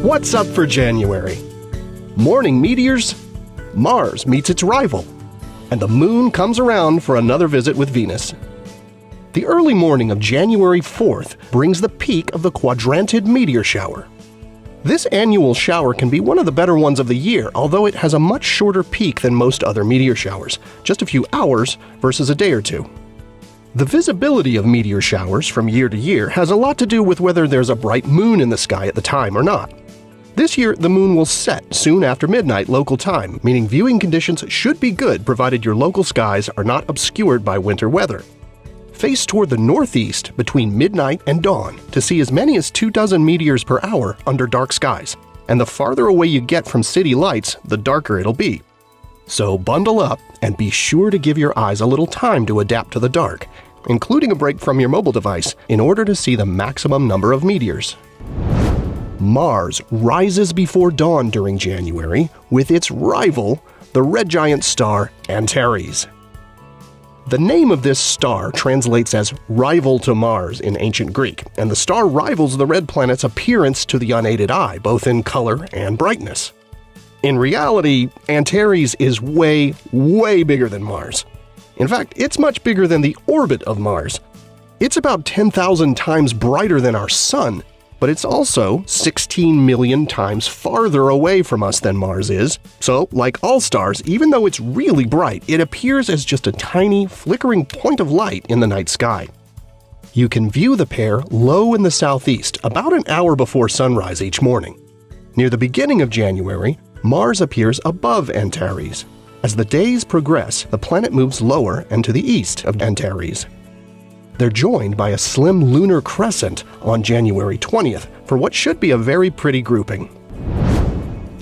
What's up for January? Morning meteors, Mars meets its rival, and the Moon comes around for another visit with Venus. The early morning of January 4th brings the peak of the quadrantid meteor shower. This annual shower can be one of the better ones of the year, although it has a much shorter peak than most other meteor showers, just a few hours versus a day or two. The visibility of meteor showers from year to year has a lot to do with whether there's a bright moon in the sky at the time or not. This year, the moon will set soon after midnight local time, meaning viewing conditions should be good provided your local skies are not obscured by winter weather. Face toward the northeast between midnight and dawn to see as many as 24 meteors per hour under dark skies, and the farther away you get from city lights, the darker it'll be. So bundle up and be sure to give your eyes a little time to adapt to the dark, including a break from your mobile device, in order to see the maximum number of meteors. Mars rises before dawn during January with its rival, the red giant star Antares. The name of this star translates as rival to Mars in ancient Greek, and the star rivals the red planet's appearance to the unaided eye, both in color and brightness. In reality, Antares is way, way bigger than Mars. In fact, it's much bigger than the orbit of Mars. It's about 10,000 times brighter than our Sun, but it's also 16 million times farther away from us than Mars is. So, like all stars, even though it's really bright, it appears as just a tiny, flickering point of light in the night sky. You can view the pair low in the southeast about an hour before sunrise each morning. Near the beginning of January, Mars appears above Antares. As the days progress, the planet moves lower and to the east of Antares. They're joined by a slim lunar crescent on January 20th for what should be a very pretty grouping.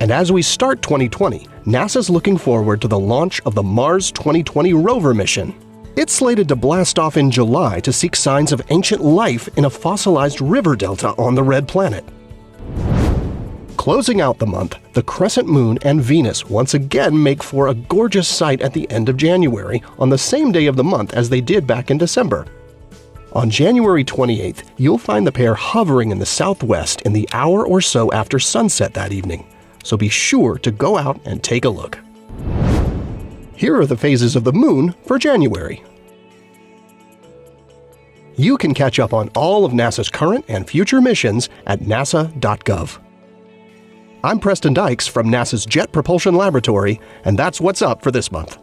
And as we start 2020, NASA's looking forward to the launch of the Mars 2020 rover mission. It's slated to blast off in July to seek signs of ancient life in a fossilized river delta on the red planet. Closing out the month, the crescent moon and Venus once again make for a gorgeous sight at the end of January on the same day of the month as they did back in December. On January 28th, you'll find the pair hovering in the southwest in the hour or so after sunset that evening, so be sure to go out and take a look. Here are the phases of the moon for January. You can catch up on all of NASA's current and future missions at nasa.gov. I'm Preston Dykes from NASA's Jet Propulsion Laboratory, and that's what's up for this month.